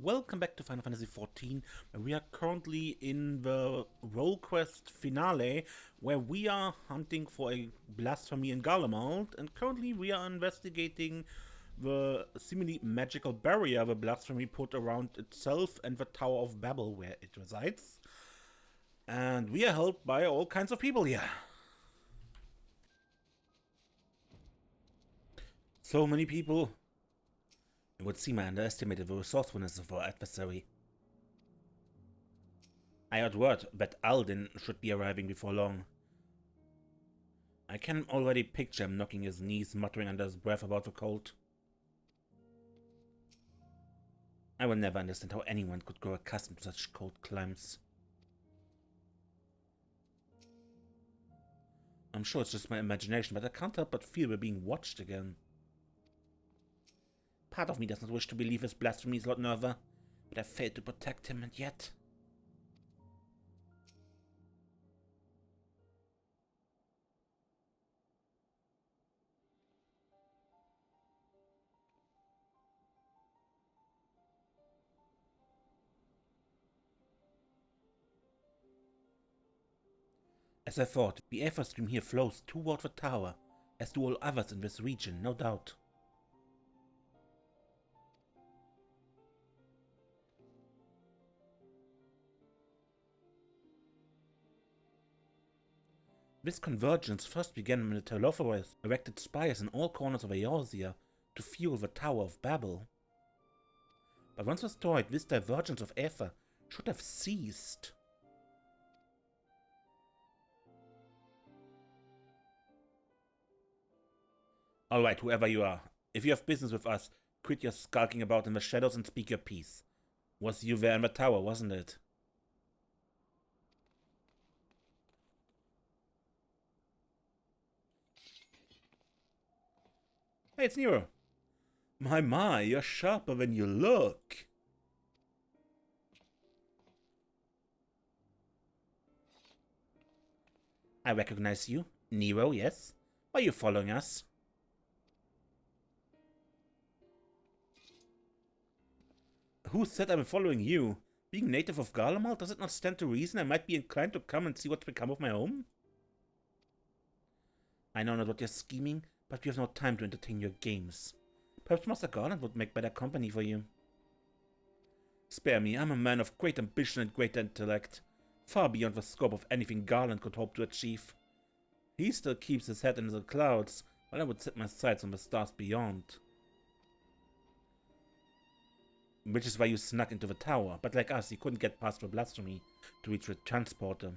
Welcome back to Final Fantasy XIV. We are currently in the Rolequest finale, where we are hunting for a blasphemy in Garlemald, and currently we are investigating the seemingly magical barrier the blasphemy put around itself and the Tower of Babil, where it resides. And we are helped by all kinds of people here. So many people. It would seem I underestimated the resourcefulness of our adversary. I heard word that Aldin should be arriving before long. I can already picture him knocking his knees, muttering under his breath about the cold. I will never understand how anyone could grow accustomed to such cold climes. I'm sure it's just my imagination, but I can't help but feel we're being watched again. Part of me does not wish to believe his blasphemies, Lord Nerva, but I failed to protect him, and yet... As I thought, the Aether stream here flows toward the tower, as do all others in this region, no doubt. This convergence first began when the Telophoros erected spires in all corners of Eorzea to fuel the Tower of Babil. But once destroyed, this divergence of Aether should have ceased. Alright, whoever you are, if you have business with us, quit your skulking about in the shadows and speak your piece. Was you there in the tower, wasn't it? Hey, it's Nero. My, you're sharper than you look. I recognize you. Nero, yes? Why are you following us? Who said I'm following you? Being native of Garlemald, does it not stand to reason I might be inclined to come and see what's become of my home? I know not what you're scheming, but we have no time to entertain your games. Perhaps Master Garland would make better company for you. Spare me, I'm a man of great ambition and great intellect, far beyond the scope of anything Garland could hope to achieve. He still keeps his head in the clouds, while I would set my sights on the stars beyond. Which is why you snuck into the tower, but like us, you couldn't get past the blasphemy to reach the transporter.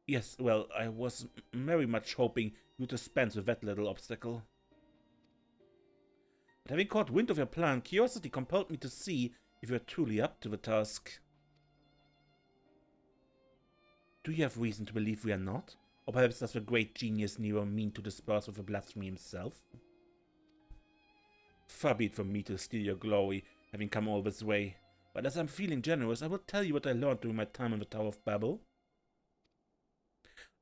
Yes, well, I was very much hoping you to dispense with that little obstacle. But having caught wind of your plan, curiosity compelled me to see if you are truly up to the task. Do you have reason to believe we are not? Or perhaps does the great genius Nero mean to disperse with the blasphemy himself? Far be it from me to steal your glory, having come all this way, but as I'm feeling generous, I will tell you what I learned during my time in the Tower of Babil.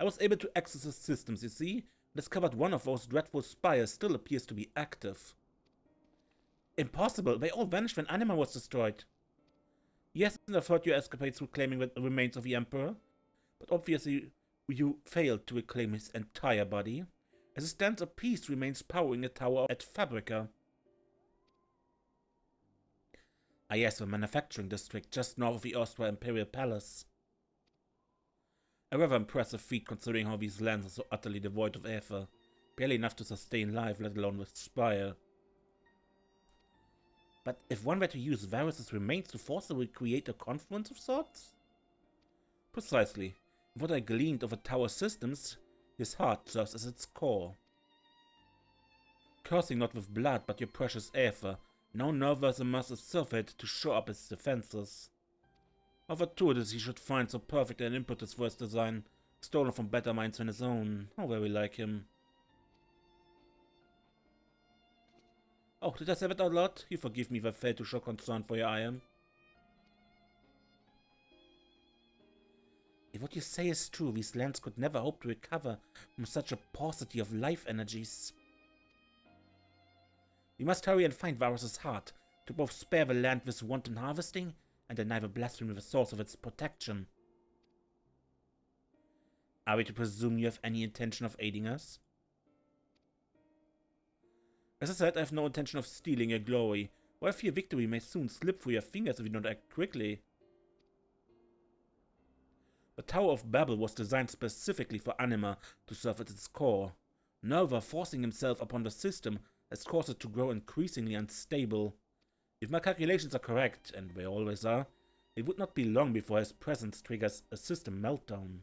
I was able to access the systems, you see, and discovered one of those dreadful spires still appears to be active. Impossible! They all vanished when Anima was destroyed. Yes, and I've heard your escapades reclaiming the remains of the Emperor, but obviously you failed to reclaim his entire body. As it stands, a piece remains powering the tower at Fabrica. Ah yes, the manufacturing district just north of the erstwhile Imperial Palace. A rather impressive feat considering how these lands are so utterly devoid of aether. Barely enough to sustain life, let alone with spire. But if one were to use Varus's remains to forcibly create a confluence of sorts? Precisely. What I gleaned of the tower systems, his heart serves as its core. Cursing not with blood, but your precious aether, now Nerva must serve it to shore up his defenses. How fortuitous he should find so perfect an impetus for his design, stolen from better minds than his own. How very like him. Oh, did I say that out loud? You forgive me if I failed to show concern for your iron. If what you say is true, these lands could never hope to recover from such a paucity of life energies. We must hurry and find Varus's heart, to both spare the land this wanton harvesting, and deny the blasphemy the source of its protection. Are we to presume you have any intention of aiding us? As I said, I have no intention of stealing your glory, or I fear victory may soon slip through your fingers if you don't act quickly. The Tower of Babil was designed specifically for Anima to serve at its core. Nerva forcing himself upon the system has caused it to grow increasingly unstable. If my calculations are correct, and they always are, it would not be long before his presence triggers a system meltdown.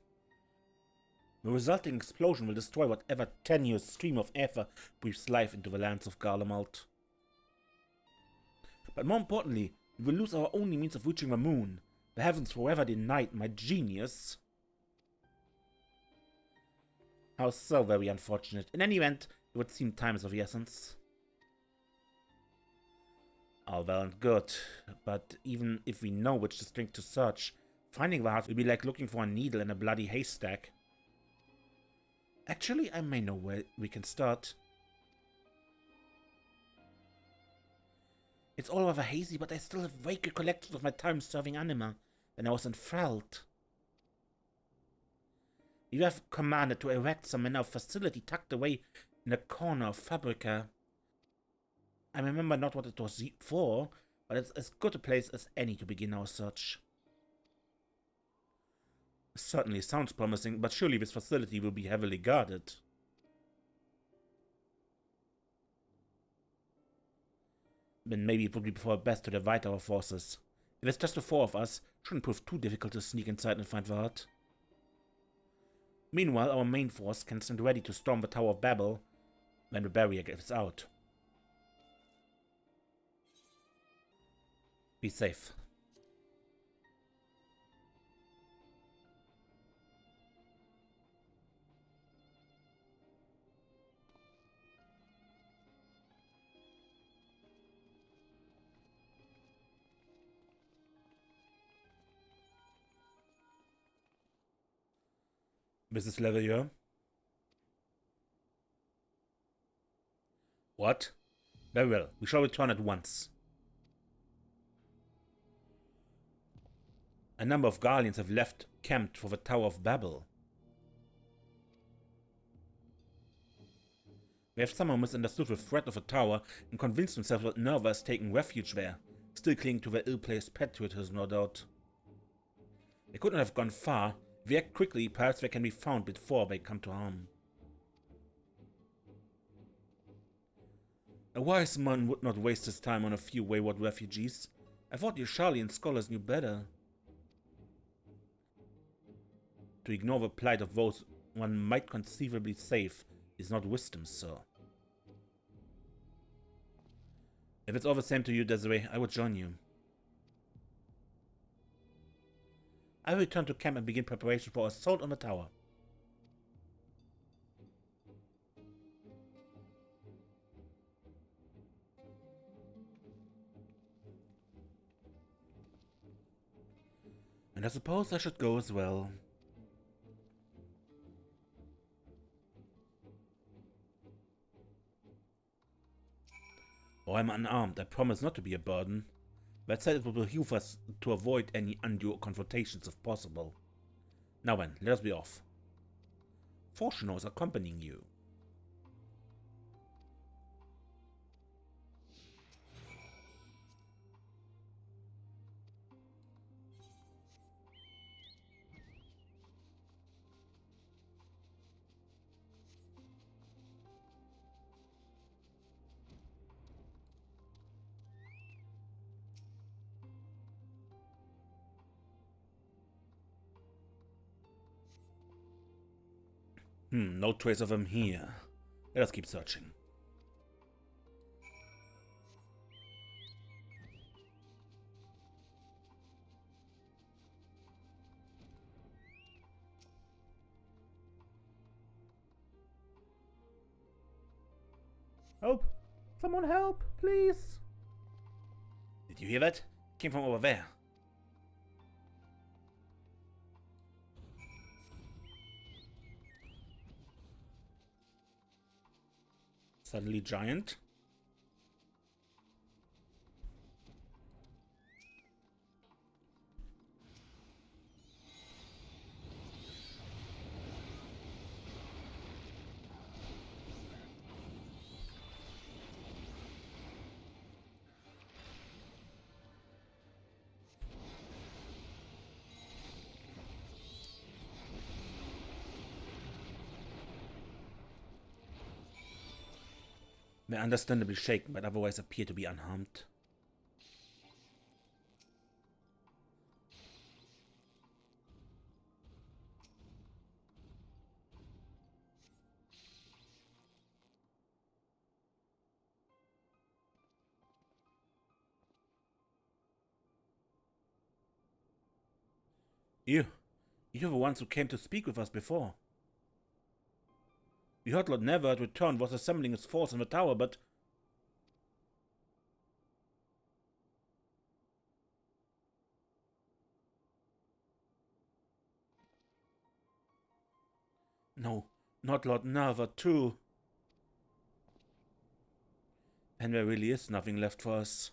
The resulting explosion will destroy whatever tenuous stream of ether breathes life into the lands of Garlemald. But more importantly, we will lose our only means of reaching the moon. The heavens forever denied my genius. How so very unfortunate. In any event, it would seem time is of the essence. All well and good, but even if we know which district to search, finding the heart will be like looking for a needle in a bloody haystack. Actually, I may know where we can start. It's all rather hazy, but I still have vague recollections of my time serving Anima, when I was enthralled. You have commanded to erect some manner of facility tucked away in a corner of Fabrica. I remember not what it was for, but it's as good a place as any to begin our search. Certainly sounds promising, but surely this facility will be heavily guarded. Then maybe it would be for best to divide our forces. If it's just the four of us, it shouldn't prove too difficult to sneak inside and find the heart. Meanwhile, our main force can stand ready to storm the Tower of Babil when the barrier gives out. Be safe. Mrs. Leveilleur? What? Very well, we shall return at once. A number of Garleans have left camp for the Tower of Babil. They have somehow misunderstood the threat of the tower and convinced themselves that Nerva is taking refuge there, still clinging to their ill-placed patriotism, no doubt. They could not have gone far. If they act quickly, perhaps they can be found before they come to harm. A wise man would not waste his time on a few wayward refugees. I thought you Charlian scholars knew better. To ignore the plight of those one might conceivably save is not wisdom, sir. If it's all the same to you, Desiree, I would join you. I will return to camp and begin preparation for assault on the tower. And I suppose I should go as well. Oh, I'm unarmed. I promise not to be a burden. That said, it will behoove us to avoid any undue confrontations if possible. Now then, let us be off. Fortune is accompanying you. No trace of him here. Let us keep searching. Help! Someone help, please! Did you hear that? It came from over there. Suddenly giant. They're understandably shaken, but otherwise appear to be unharmed. You're the ones who came to speak with us before. We heard Lord Nerva had returned, was assembling his force in the tower, but... No, not Lord Nerva, too. And there really is nothing left for us.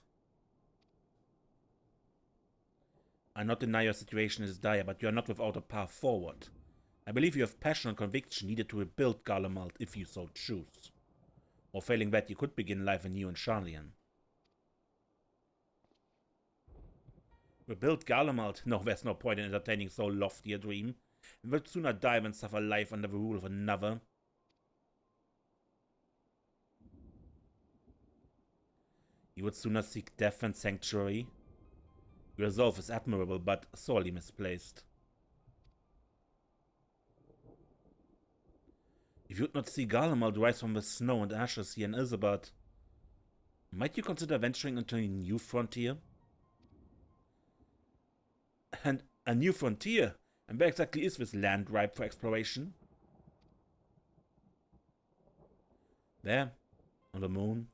I not deny your situation is dire, but you are not without a path forward. I believe you have passion and conviction needed to rebuild Garlemald if you so choose. Or failing that, you could begin life anew in Charlian. Rebuild Garlemald? No, there's no point in entertaining so lofty a dream. We would sooner die than suffer life under the rule of another. You would sooner seek death than sanctuary. Your resolve is admirable, but sorely misplaced. If you would not see Garlemald rise from the snow and ashes here in Isabard, might you consider venturing into a new frontier? And a new frontier? And where exactly is this land ripe for exploration? There, on the moon.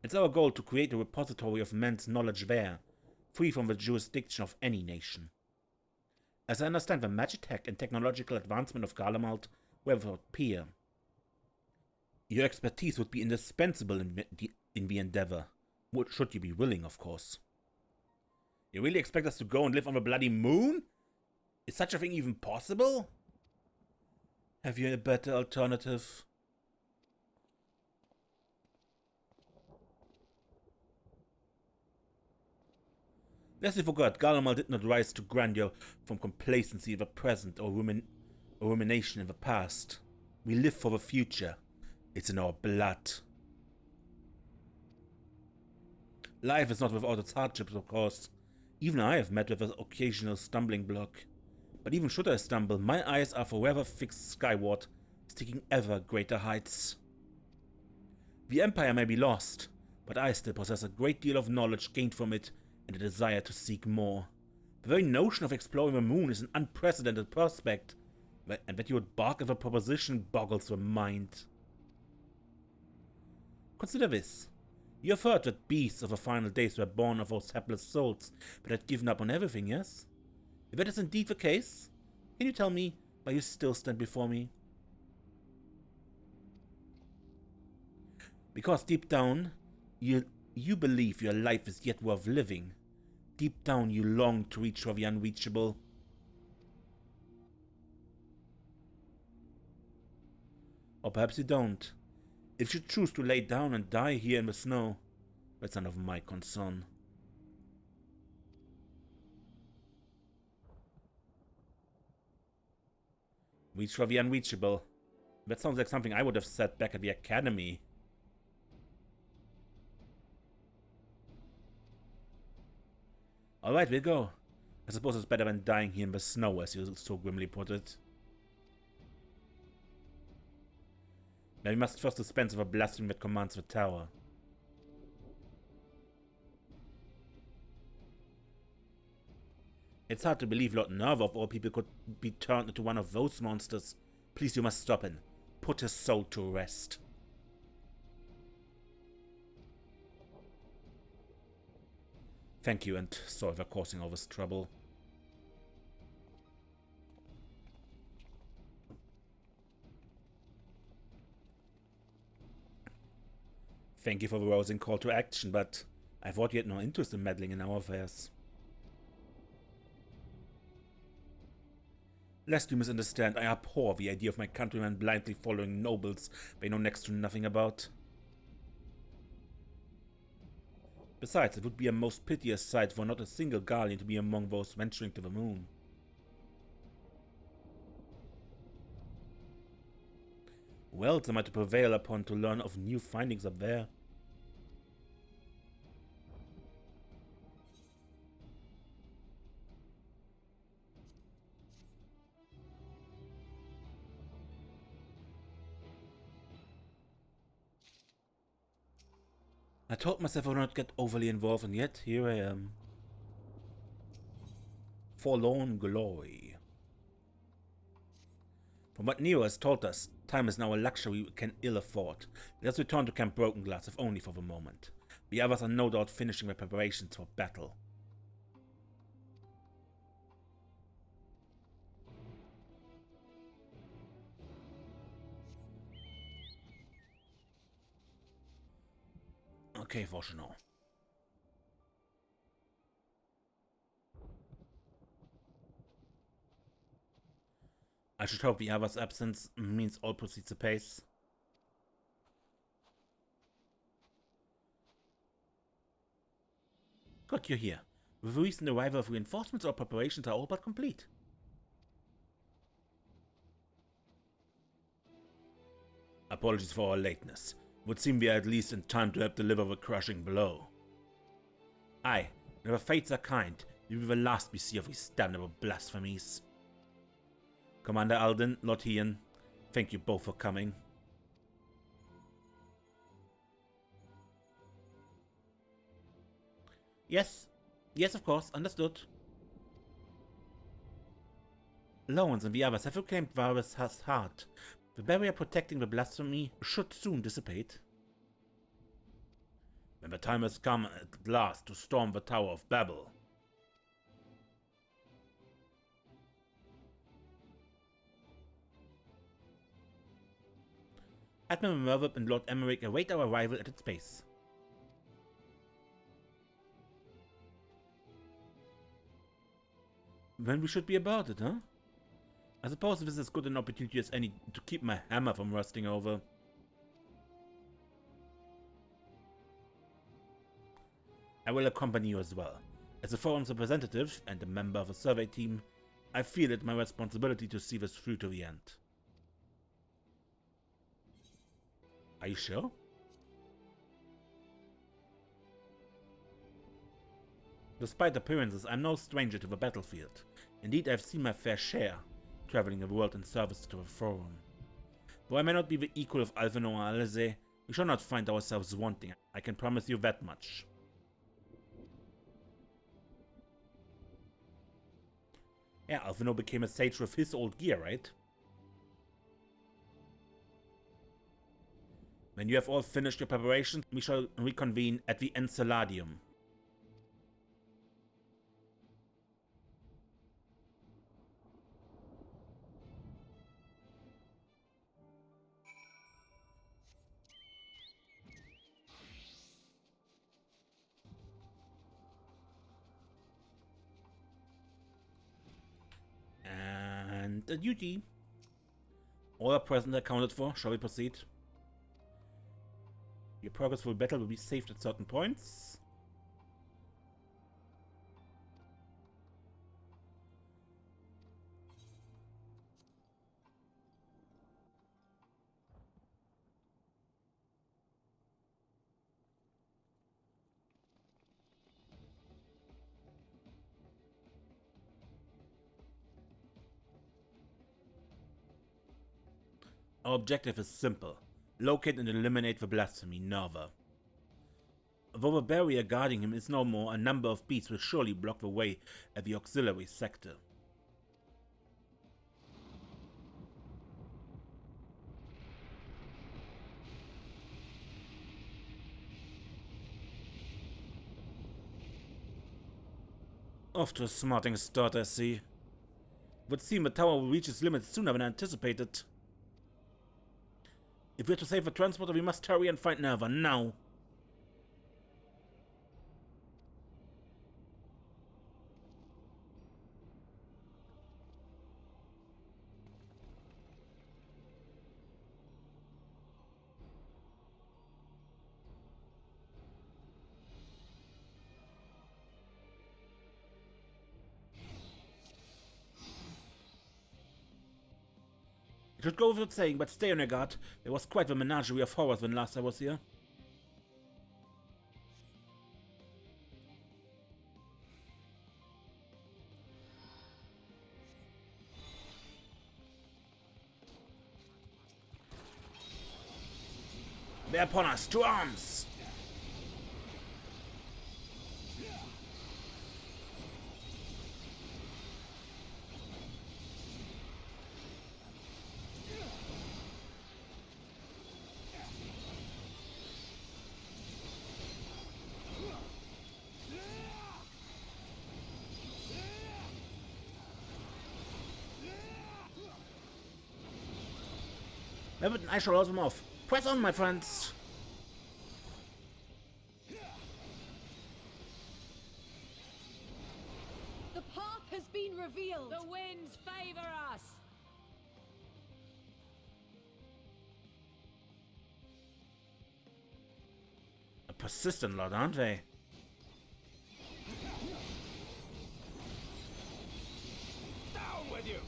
It's our goal to create a repository of men's knowledge there, free from the jurisdiction of any nation. As I understand, the magitech and technological advancement of Garlemald were without peer. Your expertise would be indispensable in the endeavor, should you be willing, of course. You really expect us to go and live on the bloody moon? Is such a thing even possible? Have you a better alternative? Lest we forgot, Garlemald did not rise to grandeur from complacency in the present or rumination in the past. We live for the future. It's in our blood. Life is not without its hardships, of course. Even I have met with an occasional stumbling block. But even should I stumble, my eyes are forever fixed skyward, seeking ever greater heights. The Empire may be lost, but I still possess a great deal of knowledge gained from it and a desire to seek more. The very notion of exploring the moon is an unprecedented prospect, and that you would balk at the proposition boggles the mind. Consider this. You have heard that beasts of the final days were born of those hapless souls that had given up on everything, yes? If that is indeed the case, can you tell me why you still stand before me? Because deep down, you believe your life is yet worth living. Deep down you long to reach for the unreachable. Or perhaps you don't. If you choose to lay down and die here in the snow, that's none of my concern. Reach for the unreachable. That sounds like something I would have said back at the academy. Alright, we'll go. I suppose it's better than dying here in the snow, as you so grimly put it. Now we must first dispense with a blasphemy that commands the tower. It's hard to believe Lord Nerva of all people could be turned into one of those monsters. Please, you must stop him. Put his soul to rest. Thank you, and sorry for causing all this trouble. Thank you for the rousing call to action, but I thought you had no interest in meddling in our affairs. Lest you misunderstand, I abhor the idea of my countrymen blindly following nobles they know next to nothing about. Besides, it would be a most piteous sight for not a single Garlean to be among those venturing to the moon. Wealth am I to prevail upon to learn of new findings up there? I told myself I would not get overly involved, and yet here I am. Forlorn glory. From what Nero has told us, time is now a luxury we can ill afford. Let us return to Camp Broken Glass, if only for the moment. The others are no doubt finishing their preparations for battle. Okay, Voshino. I should hope the other's absence means all proceeds apace. Good, you're here. With the recent arrival of reinforcements, our preparations are all but complete. Apologies for our lateness. Would seem we are at least in time to help deliver the crushing blow. Aye, when the fates are kind, we will be the last we see of these damnable blasphemies. Commander Alden, Lord Hian, thank you both for coming. Yes, of course, understood. Lawrence and the others have reclaimed Varus' heart. The barrier protecting the blasphemy should soon dissipate. When the time has come at last to storm the Tower of Babil. Admiral Nerva and Lord Emmerich await our arrival at its base. When we should be about it, huh? I suppose this is as good an opportunity as any to keep my hammer from rusting over. I will accompany you as well. As a forum's representative and a member of a survey team, I feel it my responsibility to see this through to the end. Are you sure? Despite appearances, I'm no stranger to the battlefield. Indeed, I've seen my fair share, traveling the world in service to the Forum. Though I may not be the equal of Alphino or Alize, we shall not find ourselves wanting, I can promise you that much. Yeah, Alphino became a sage with his old gear, right? When you have all finished your preparations, we shall reconvene at the Enceladium. And a duty. All are present accounted for. Shall we proceed? Your progress through battle will be saved at certain points. Our objective is simple. Locate and eliminate the blasphemy, Nerva. Though the barrier guarding him is no more, a number of beasts will surely block the way at the auxiliary sector. Off to a smarting start, I see. It would seem the tower will reach its limits sooner than anticipated. If we're to save the transporter, we must hurry and find Nerva, now! It Should go without saying, but stay on your guard. There was quite a menagerie of horrors when last I was here. They're upon us, to arms! I shall hold them off. Press on, my friends! The path has been revealed! The winds favor us! A persistent lot, aren't they? Down with you!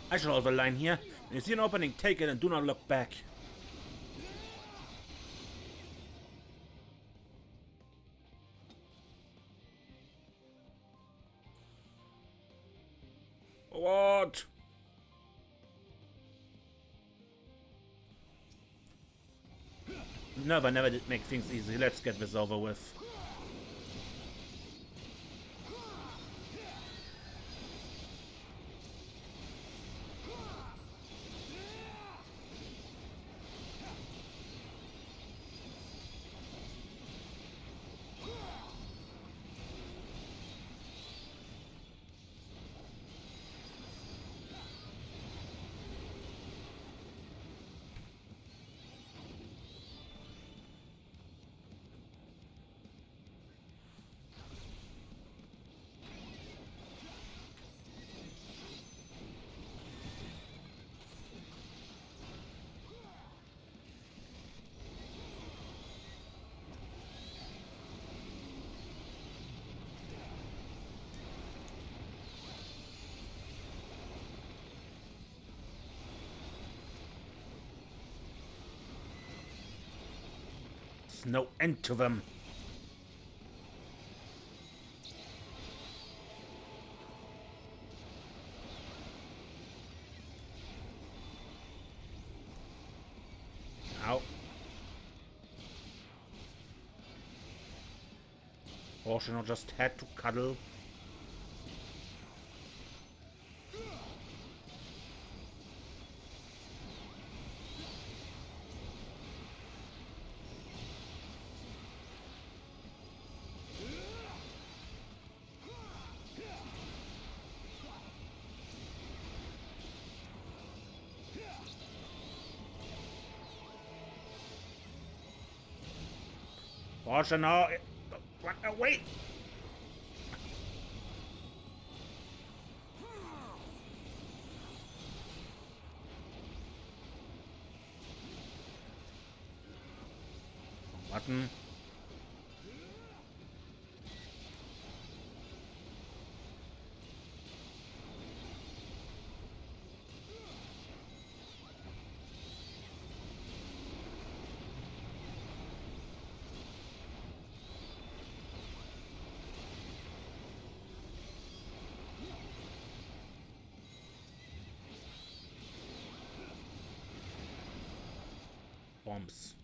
I shall hold the line here. When you see an opening, take it and do not look back. What? Nerva never did make things easy. Let's get this over with. There's no end to them. Ow. Portion just had to cuddle. Portion, no. Wait. Button. Bombs.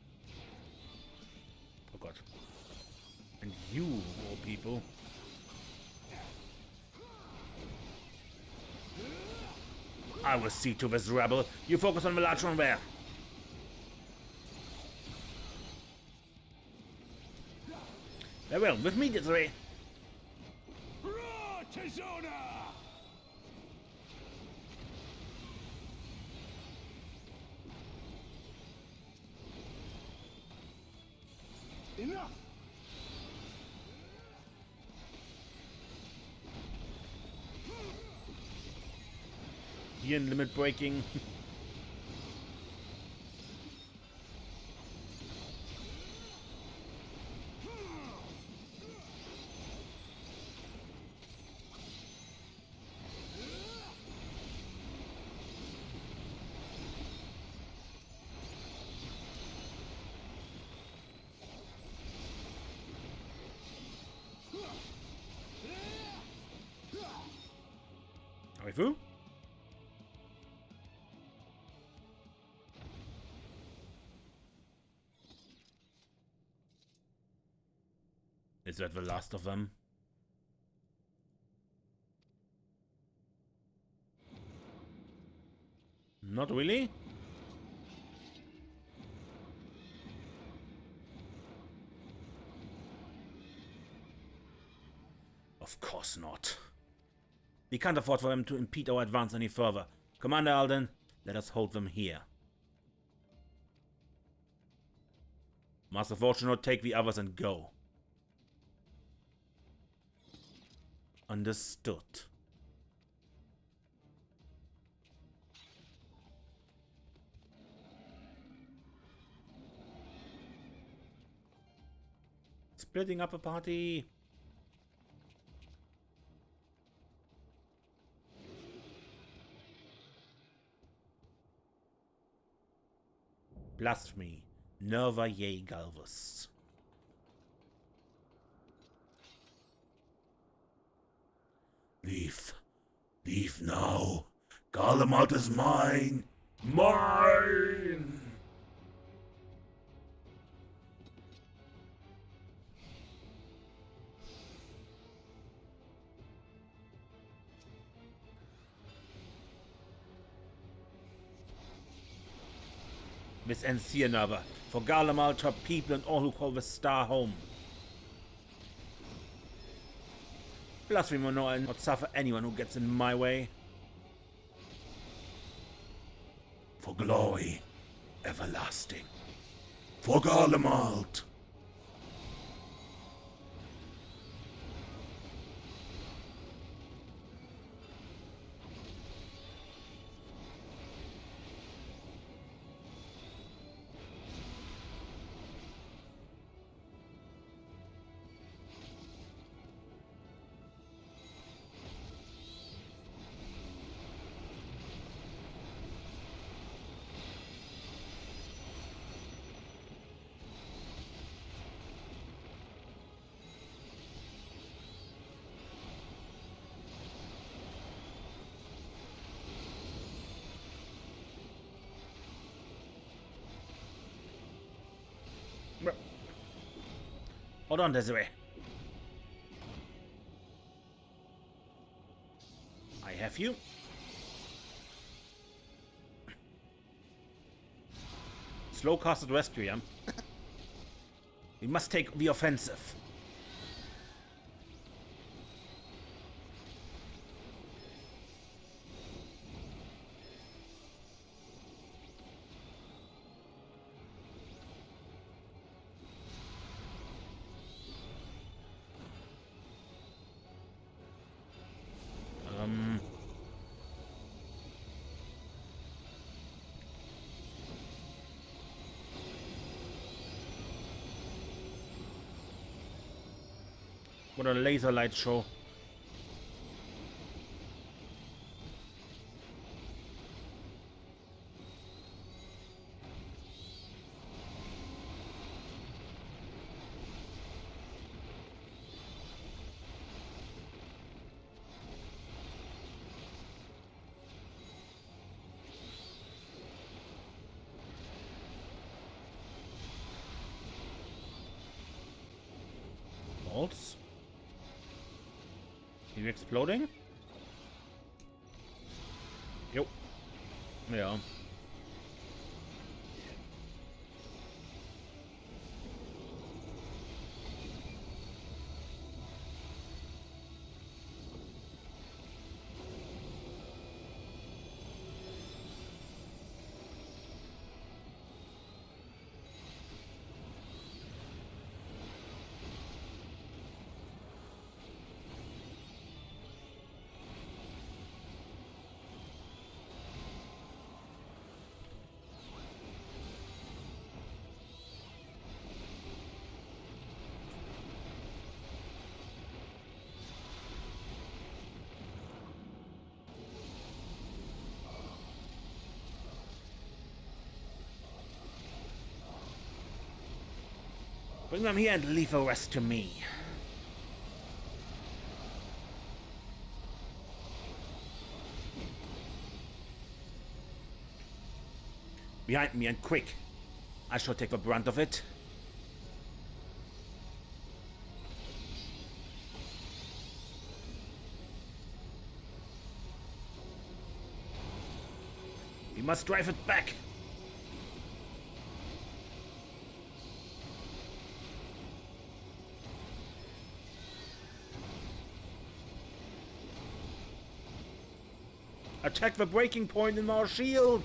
Oh god. And you, of all people. I will see to this rebel. You focus on the large one there. Very well, with me, Desiree. Enough! Again, limit breaking. Are we through? Is that the last of them? Not really. Of course not. We can't afford for them to impede our advance any further. Commander Alden, let us hold them here. Master Fortunato, take the others and go. Understood. Splitting up a party. Blasphemy. Nerva yea Galvus. Leave. Leave now. Garlemald is mine. Mine! Miss ends here, Nerva. For Garlemald, her people, and all who call the star home. Blasphemy will not suffer anyone who gets in my way. For glory, everlasting. For Garlemald. Hold on, Desiree. I have you. Slow casted rescue, yeah? We must take the offensive. What a laser light show. Bolts? You exploding? Yep. Yeah. Bring them here and leave the rest to me. Behind me and quick. I shall take the brunt of it. We must drive it back. Attack the breaking point in our shield.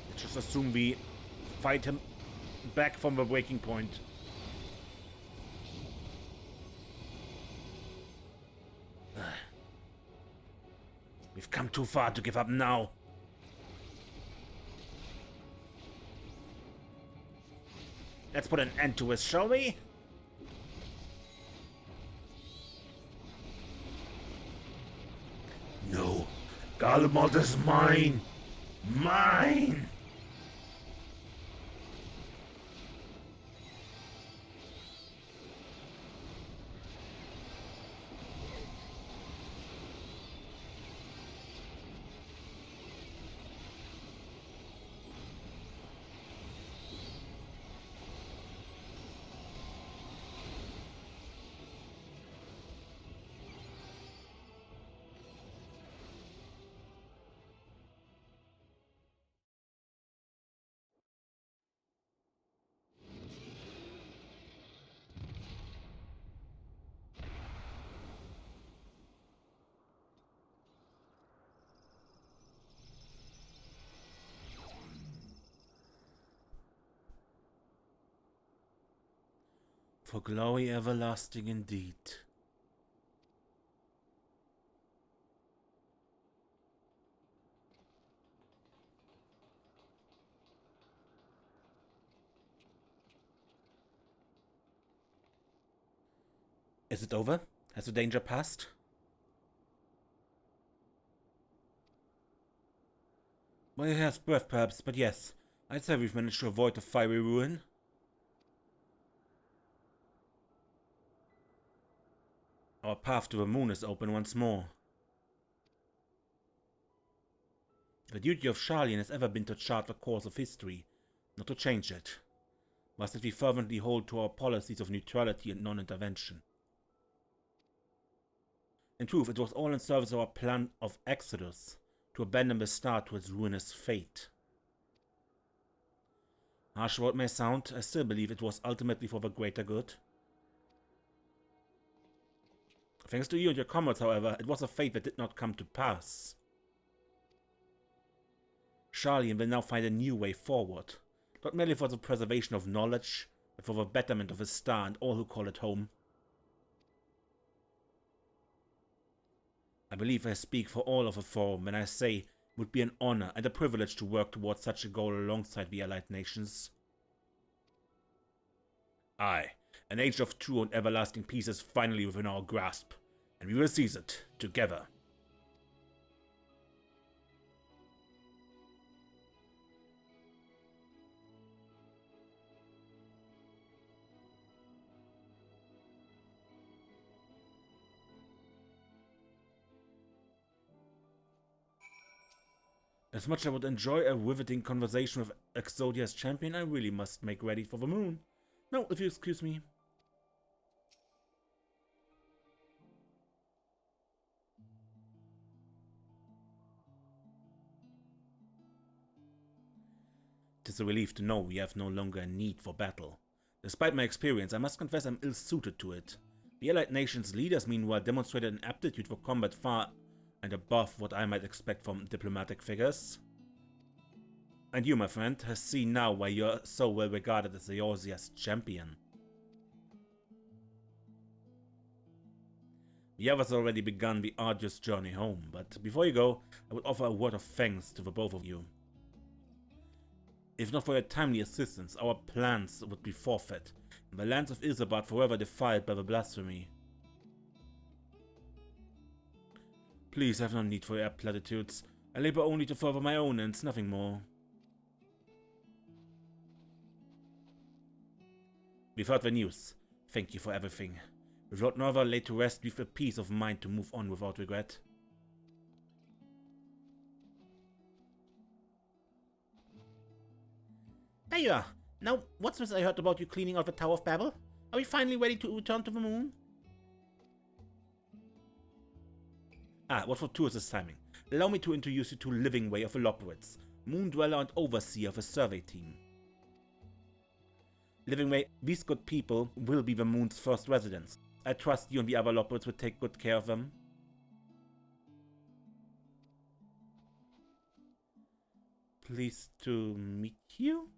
Let's just assume we fight him back from the breaking point. We've come too far to give up now. Let's put an end to this, shall we? No. Galmod is mine! Mine! For glory everlasting indeed. Is it over? Has the danger passed? Well, it has breath perhaps, but yes. I'd say we've managed to avoid the fiery ruin. Our path to the moon is open once more. The duty of Garlean has ever been to chart the course of history, not to change it. Must that we fervently hold to our policies of neutrality and non-intervention. In truth, it was all in service of our plan of Exodus, to abandon the star to its ruinous fate. Harsh though it may sound, I still believe it was ultimately for the greater good. Thanks to you and your comrades, however, it was a fate that did not come to pass. Garlean will now find a new way forward, not merely for the preservation of knowledge, but for the betterment of his star and all who call it home. I believe I speak for all of the Forum when I say it would be an honor and a privilege to work towards such a goal alongside the allied nations. Aye, an age of true and everlasting peace is finally within our grasp, and we will seize it together. As much as I would enjoy a riveting conversation with Exodia's champion, I really must make ready for the moon. Now, if you excuse me. It is a relief to know we have no longer a need for battle. Despite my experience, I must confess I'm ill-suited to it. The allied nations' leaders, meanwhile, demonstrated an aptitude for combat far and above what I might expect from diplomatic figures. And you, my friend, have seen now why you're so well regarded as Eorzea's champion. The others already begun the arduous journey home, but before you go, I would offer a word of thanks to the both of you. If not for your timely assistance, our plans would be forfeit, and the lands of Isambard forever defiled by the blasphemy. Please have no need for your platitudes. I labor only to further my own ends, nothing more. We've heard the news. Thank you for everything. We've Lord Nerva laid to rest with a peace of mind to move on without regret. There you are. Now, what's this I heard about you cleaning out the Tower of Babil? Are we finally ready to return to the moon? Ah, what fortuitous timing. Allow me to introduce you to Living Way of Velopowitz, Moon Dweller and Overseer of a survey team. Living Way, these good people will be the moon's first residents. I trust you and the other Velopowitz will take good care of them. Pleased to meet you?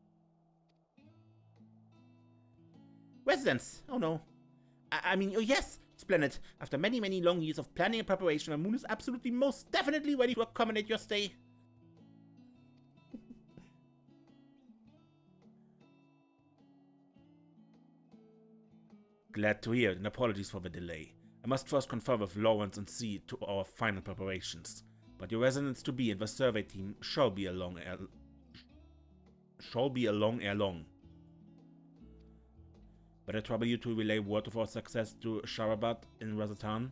Residents! Oh no. I mean, oh yes! Splendid. After many long years of planning and preparation, the moon is absolutely most definitely ready to accommodate your stay. Glad to hear it, and apologies for the delay. I must first confer with Lawrence and see to our final preparations. But your residence to be in the survey team shall be along ere long. Better trouble you to relay word of our success to Sharabat in Razatan.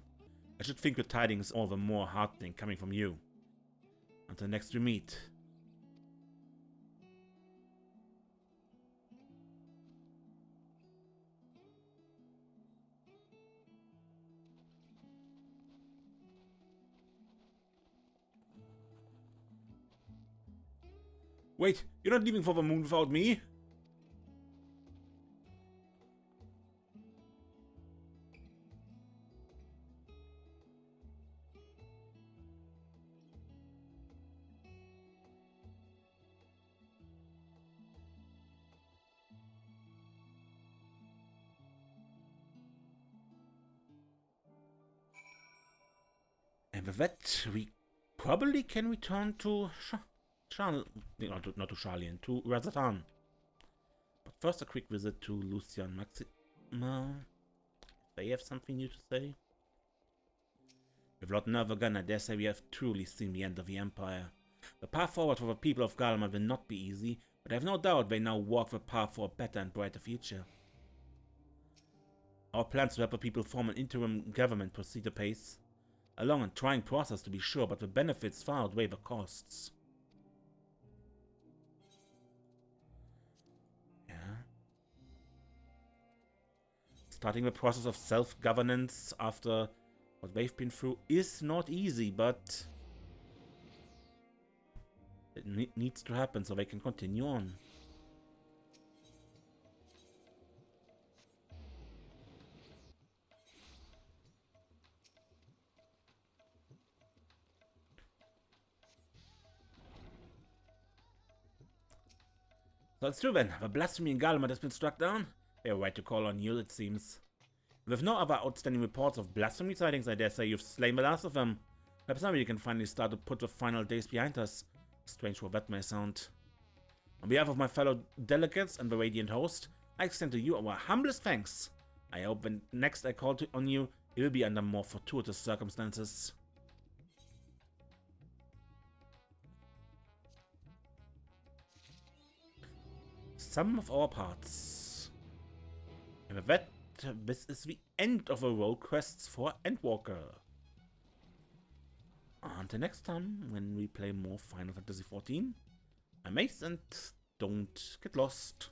I should think the tidings all the more heartening coming from you. Until next we meet. Wait, you're not leaving for the moon without me? And with that, we probably can return to not to Charlian, to Razatan. But first a quick visit to Lucia and Maxima. They have something new to say. With Lord Nerva gone, I dare say we have truly seen the end of the Empire. The path forward for the people of Galman will not be easy, but I have no doubt they now walk the path for a better and brighter future. Our plans to help the people form an interim government proceed apace. A long and trying process to be sure, but the benefits far outweigh the costs. Yeah. Starting the process of self-governance after what they've been through is not easy, but it needs to happen so they can continue on. So it's true then, the blasphemy in Galman has been struck down. They are right to call on you, it seems. With no other outstanding reports of blasphemy sightings, I dare say you've slain the last of them. Perhaps now you can finally start to put the final days behind us. Strange what that may sound. On behalf of my fellow delegates and the Radiant host, I extend to you our humblest thanks. I hope when next I call on you, it will be under more fortuitous circumstances. Sum of our parts. And with that, this is the end of the Rolequests for Endwalker. Until next time, when we play more Final Fantasy XIV, I'm Ace and don't get lost.